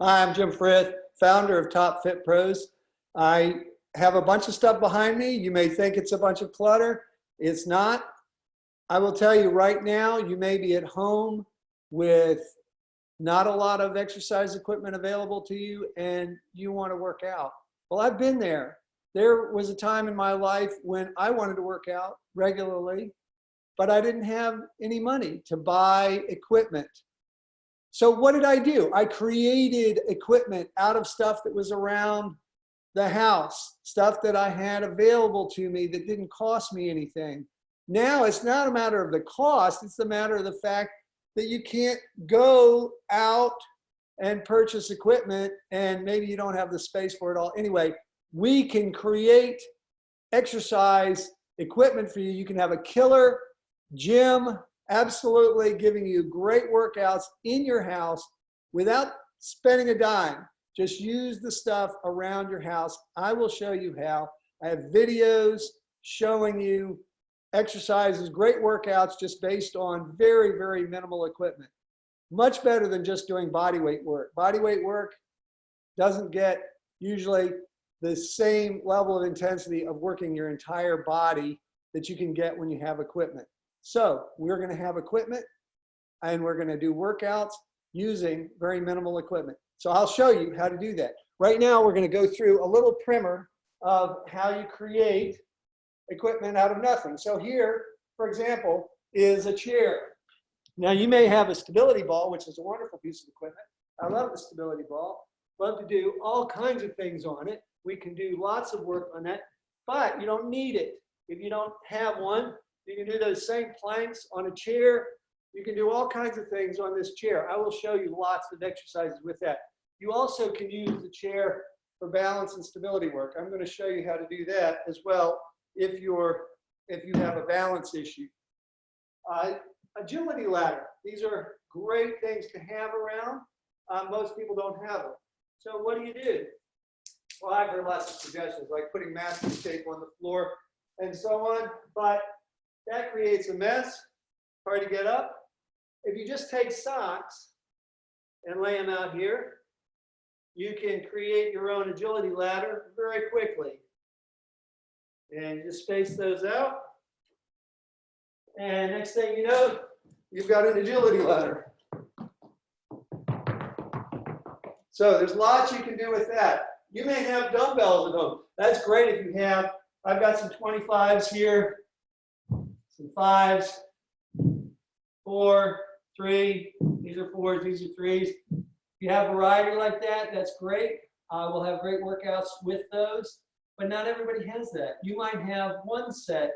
Hi, I'm Jim Frith, founder of Top Fit Pros. I have a bunch of stuff behind me. You may think it's a bunch of clutter. It's not. I will tell you right now, you may be at home with not a lot of exercise equipment available to you and you want to work out. Well, I've been there. There was a time in my life when I wanted to work out regularly, but I didn't have any money to buy equipment. So what did I do? I created equipment out of stuff that was around the house, stuff that I had available to me that didn't cost me anything. Now it's not a matter of the cost, it's a matter of the fact that you can't go out and purchase equipment and maybe you don't have the space for it all. Anyway, we can create exercise equipment for you. You can have a killer gym, absolutely giving you great workouts in your house without spending a dime. Just use the stuff around your house. I will show you how. I have videos showing you exercises, great workouts just based on very, very minimal equipment. Much better than just doing body weight work. Body weight work doesn't get usually the same level of intensity of working your entire body that you can get when you have equipment. So we're going to have equipment and we're going to do workouts using very minimal equipment. So I'll show you how to do that. Right now, we're going to go through a little primer of how you create equipment out of nothing. So here, for example, is a chair. Now you may have a stability ball, which is a wonderful piece of equipment. I love the stability ball. Love to do all kinds of things on it. We can do lots of work on that, but you don't need it. If you don't have one, you can do those same planks on a chair. You can do all kinds of things on this chair. I will show you lots of exercises with that. You also can use the chair for balance and stability work. I'm going to show you how to do that as well if you have a balance issue. Agility ladder. These are great things to have around. Most people don't have them. So what do? Well, I've heard lots of suggestions like putting masking tape on the floor and so on, but that creates a mess, hard to get up. If you just take socks and lay them out here, you can create your own agility ladder very quickly. And you just space those out. And next thing you know, you've got an agility ladder. So there's lots you can do with that. You may have dumbbells at home. That's great if you have. I've got some 25s here. Some 5s, 4, 3, these are 4s, these are 3s. If you have variety like that, that's great. We'll have great workouts with those, but not everybody has that. You might have one set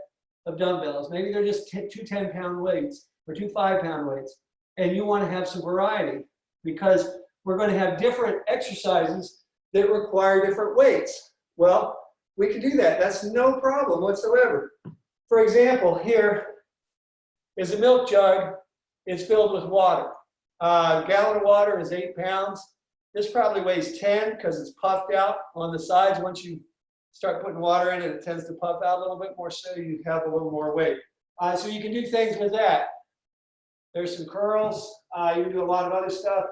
of dumbbells. Maybe they're just two 10-pound weights or two 5-pound weights, and you want to have some variety because we're going to have different exercises that require different weights. Well, we can do that. That's no problem whatsoever. For example, here is a milk jug. It's filled with water. A gallon of water is 8 pounds. This probably weighs 10 because it's puffed out on the sides. Once you start putting water in it, it tends to puff out a little bit more, so you have a little more weight. So you can do things with that. There's some curls. You can do a lot of other stuff.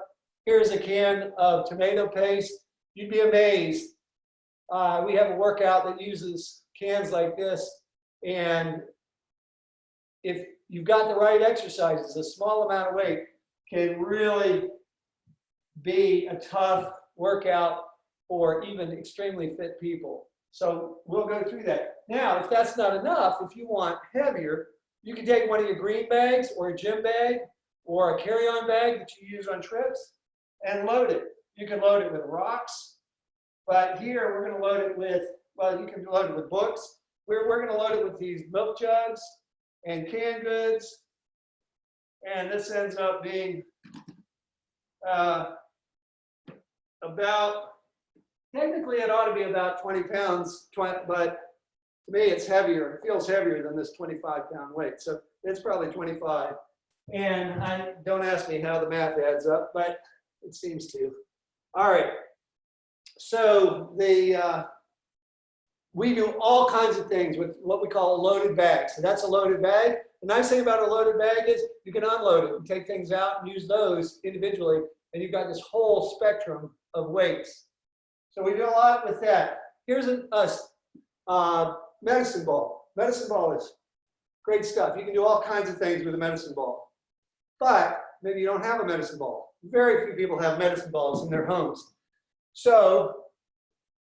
Here's a can of tomato paste. You'd be amazed. We have a workout that uses cans like this. And if you've got the right exercises, a small amount of weight can really be a tough workout for even extremely fit people. So we'll go through that. Now, if that's not enough, if you want heavier, you can take one of your green bags or a gym bag or a carry-on bag that you use on trips and load it. You can load it with rocks, but here we're going to load it with, well, you can load it with books. We're going to load it with these milk jugs and canned goods. And this ends up being about, technically it ought to be about 20 pounds, but to me it's heavier. It feels heavier than this 25-pound weight. So it's probably 25. And don't ask me how the math adds up, but it seems to. All right. So we do all kinds of things with what we call a loaded bag. So that's a loaded bag. The nice thing about a loaded bag is you can unload it and take things out and use those individually and you've got this whole spectrum of weights. So we do a lot with that. Here's a medicine ball. Medicine ball is great stuff. You can do all kinds of things with a medicine ball. But maybe you don't have a medicine ball. Very few people have medicine balls in their homes. So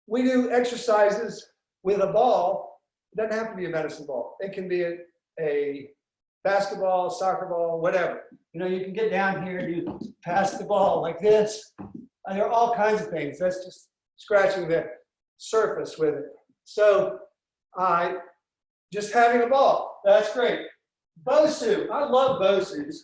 we do exercises with a ball. It doesn't have to be a medicine ball. It can be a basketball, soccer ball, whatever. You know, you can get down here and you pass the ball like this. There are all kinds of things. That's just scratching the surface with it. So just having a ball, that's great. BOSU, I love BOSUs.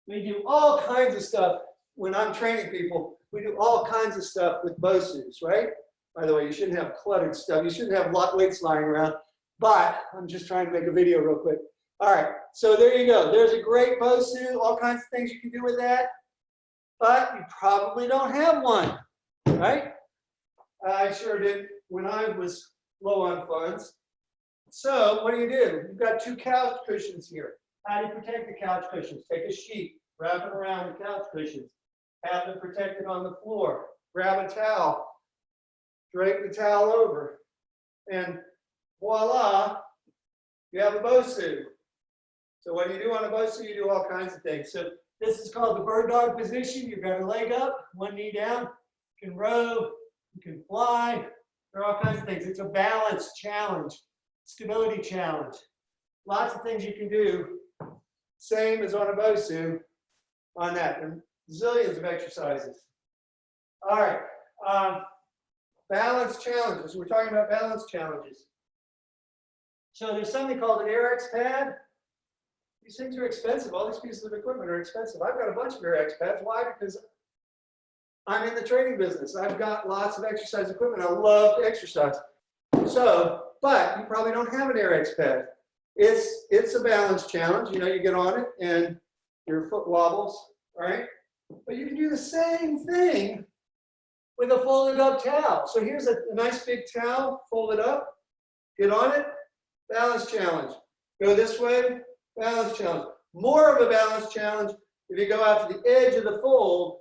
We do all kinds of stuff when I'm training people. We do all kinds of stuff with BOSUs, right? By the way, you shouldn't have cluttered stuff. You shouldn't have weights lying around. But I'm just trying to make a video real quick. All right, so there you go. There's a great BOSU, all kinds of things you can do with that. But you probably don't have one, right? I sure did when I was low on funds. So what do? You've got 2 couch cushions here. How do you protect the couch cushions? Take a sheet, wrap it around the couch cushions, have them protected on the floor. Grab a towel, drape the towel over, and voila, you have a BOSU. So what do you do on a BOSU? You do all kinds of things. So this is called the bird dog position. You've got a leg up, one knee down. You can row, you can fly. There are all kinds of things. It's a balance challenge, stability challenge. Lots of things you can do. Same as on a BOSU on that. And zillions of exercises. All right. Balance challenges. We're talking about balance challenges. So there's something called an AirX pad. These things are expensive. All these pieces of equipment are expensive. I've got a bunch of AirX pads. Why? Because I'm in the training business. I've got lots of exercise equipment. I love to exercise. So, but you probably don't have an AirX pad. It's a balance challenge. You know, you get on it and your foot wobbles, right? But you can do the same thing with a folded up towel. So here's a nice big towel, fold it up, get on it, balance challenge. Go this way, balance challenge. More of a balance challenge if you go out to the edge of the fold.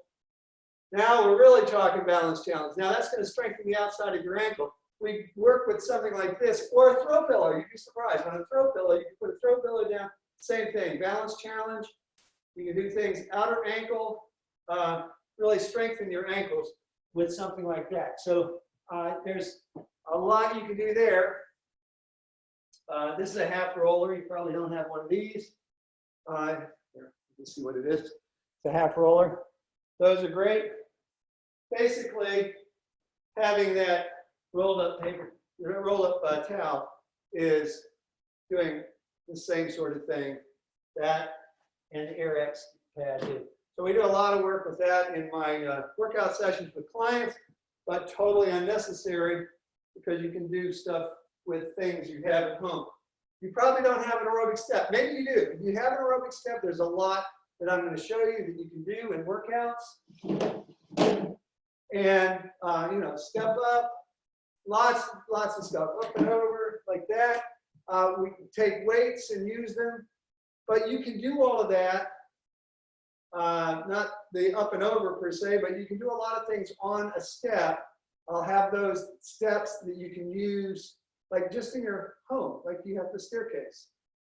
Now we're really talking balance challenge. Now that's going to strengthen the outside of your ankle. We work with something like this, or a throw pillow. You'd be surprised. On a throw pillow, you can put a throw pillow down, same thing, balance challenge. You can do things outer ankle, really strengthen your ankles with something like that. So there's a lot you can do there. This is a half roller. You probably don't have one of these. Here, you can see what it is. It's a half roller. Those are great. Basically, having that rolled up towel is doing the same sort of thing that and the AirX pad do. So we do a lot of work with that in my workout sessions with clients, but totally unnecessary because you can do stuff with things you have at home. You probably don't have an aerobic step. Maybe you do. If you have an aerobic step, there's a lot that I'm going to show you that you can do in workouts. And you know, step up, lots of stuff, up and over like that. We can take weights and use them, but you can do all of that. Not the up and over per se, but you can do a lot of things on a step. I'll have those steps that you can use, like just in your home, like you have the staircase,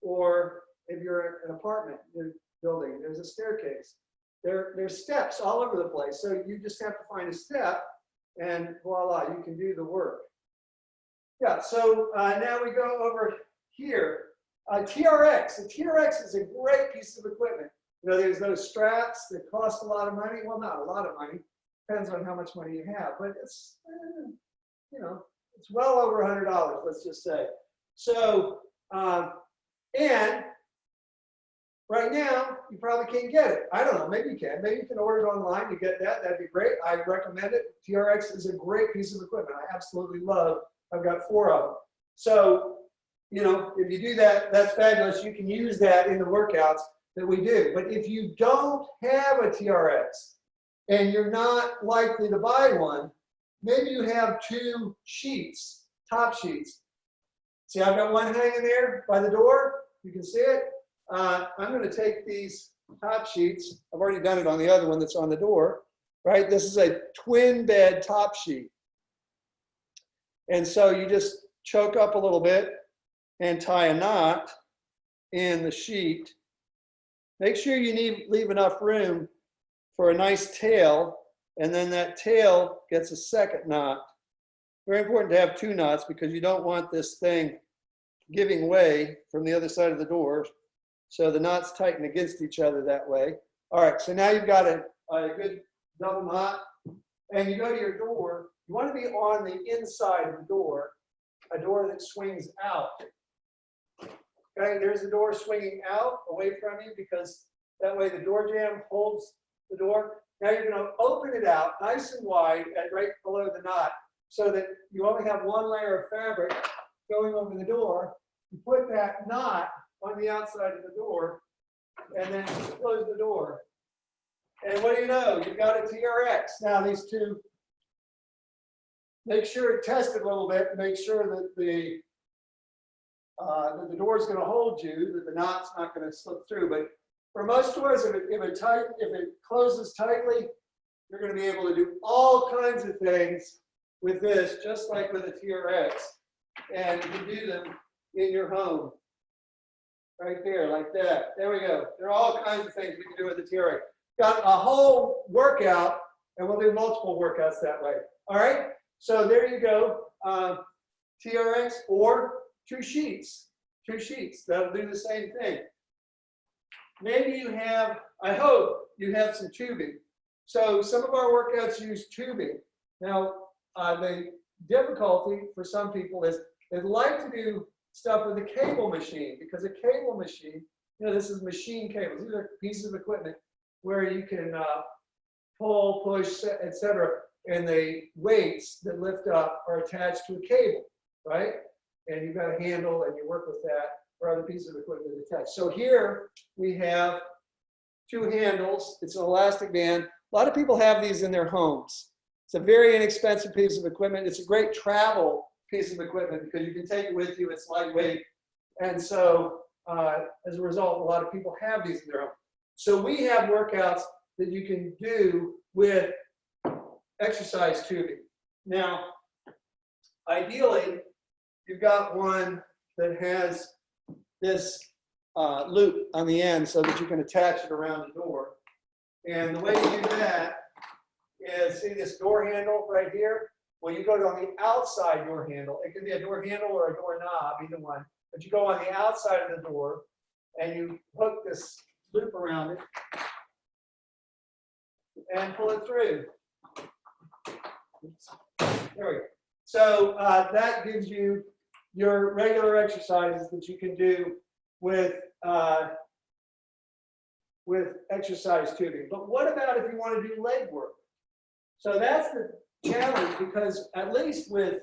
or if you're in an apartment building, there's a staircase. There's steps all over the place. So you just have to find a step and voila, you can do the work. Yeah, so now we go over here. TRX. The TRX is a great piece of equipment. You know, there's those straps that cost a lot of money. Well, not a lot of money. Depends on how much money you have. But it's, you know, it's well over $100, let's just say. So, and right now, you probably can't get it. I don't know, maybe you can. Maybe you can order it online to get that. That'd be great. I recommend it. TRX is a great piece of equipment. I absolutely love. I've got 4 of them. So, you know, if you do that, that's fabulous. You can use that in the workouts that we do. But if you don't have a TRX and you're not likely to buy one, maybe you have 2 sheets, top sheets. See, I've got one hanging there by the door. You can see it. I'm going to take these top sheets. I've already done it on the other one that's on the door, right? This is a twin bed top sheet. And so you just choke up a little bit and tie a knot in the sheet. Make sure you leave enough room for a nice tail, and then that tail gets a second knot. Very important to have 2 knots because you don't want this thing giving way from the other side of the door. So the knots tighten against each other that way. All right, so now you've got a good double knot, and you go to your door. You want to be on the inside of the door, a door that swings out. Okay, there's the door swinging out away from you because that way the door jamb holds the door. Now you're going to open it out nice and wide at right below the knot so that you only have one layer of fabric going over the door. You put that knot on the outside of the door and then close the door. And what do you know? You've got a TRX. Now these two, make sure it tested a little bit, make sure that the door is going to hold you, that the knot's not going to slip through. But for most doors, if it closes tightly, you're going to be able to do all kinds of things with this, just like with a TRX. And you can do them in your home. Right there, like that. There we go. There are all kinds of things we can do with the TRX. Got a whole workout, and we'll do multiple workouts that way. All right? So there you go. TRX or 2 sheets. 2 sheets. That'll do the same thing. Maybe you have, I hope you have some tubing. So some of our workouts use tubing. Now, the difficulty for some people is they like to do stuff with a cable machine, because a cable machine, you know, this is machine cables. These are pieces of equipment where you can pull, push, etc. And the weights that lift up are attached to a cable, right? And you've got a handle and you work with that for other pieces of equipment attached. So here we have 2 handles. It's an elastic band. A lot of people have these in their homes. It's a very inexpensive piece of equipment. It's a great travel piece of equipment because you can take it with you. It's lightweight. And so as a result, a lot of people have these in their home. So we have workouts that you can do with exercise tubing. Now, ideally, you've got one that has this loop on the end so that you can attach it around the door. And the way you do that is, see this door handle right here? Well, you go on the outside door handle. It can be a door handle or a door knob, either one. But you go on the outside of the door and you hook this loop around it and pull it through. There we go. So that gives you your regular exercises that you can do with exercise tubing. But what about if you want to do leg work? So that's the challenge, because at least with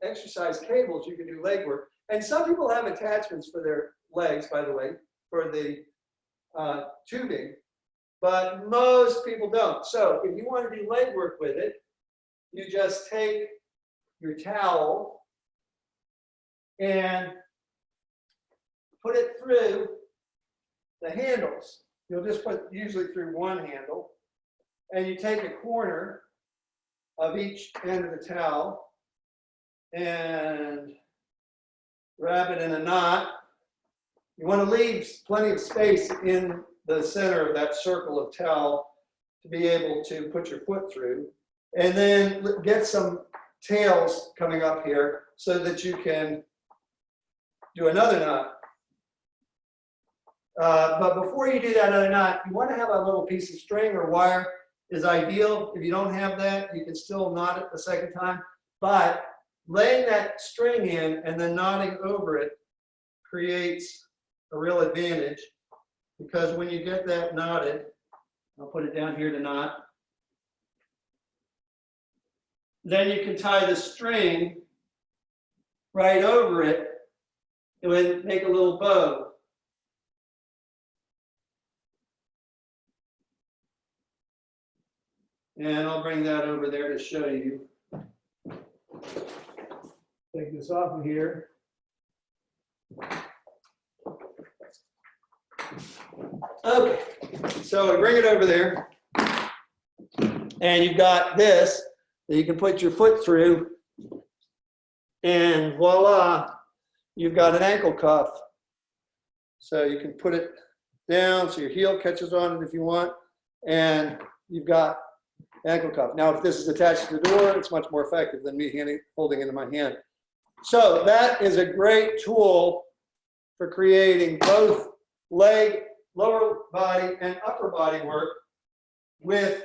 exercise cables, you can do leg work. And some people have attachments for their legs, by the way, for the tubing, but most people don't. So if you want to do leg work with it, you just take your towel and put it through the handles. You'll just put usually through one handle, and you take a corner of each end of the towel and wrap it in a knot. You want to leave plenty of space in the center of that circle of towel to be able to put your foot through, and then get some tails coming up here so that you can do another knot. But before you do that other knot, you want to have a little piece of string or wire is ideal. If you don't have that, you can still knot it the second time. But laying that string in and then knotting over it creates a real advantage, because when you get that knotted, I'll put it down here to knot, then you can tie the string right over it and make a little bow. And I'll bring that over there to show you. Take this off of here. Okay, so I bring it over there, and you've got this that you can put your foot through, and voila, you've got an ankle cuff. So you can put it down so your heel catches on it if you want, and you've got ankle cuff. Now, if this is attached to the door, it's much more effective than me holding it in my hand. So that is a great tool for creating both leg, lower body, and upper body work with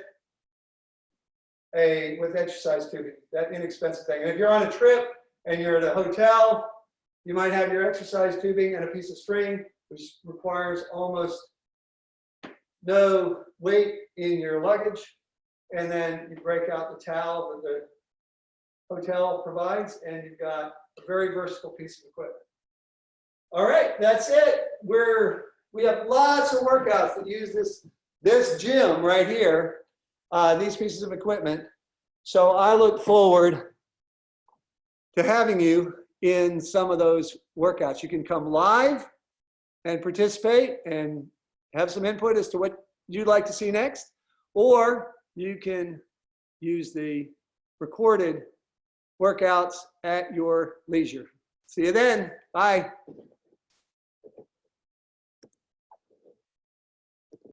exercise tubing, that inexpensive thing. And if you're on a trip and you're at a hotel, you might have your exercise tubing and a piece of string, which requires almost no weight in your luggage. And then you break out the towel that the hotel provides, and you've got a very versatile piece of equipment. All right, that's it. We have lots of workouts that use this gym right here, these pieces of equipment. So I look forward to having you in some of those workouts. You can come live and participate and have some input as to what you'd like to see next, or you can use the recorded workouts at your leisure. See you then. Bye.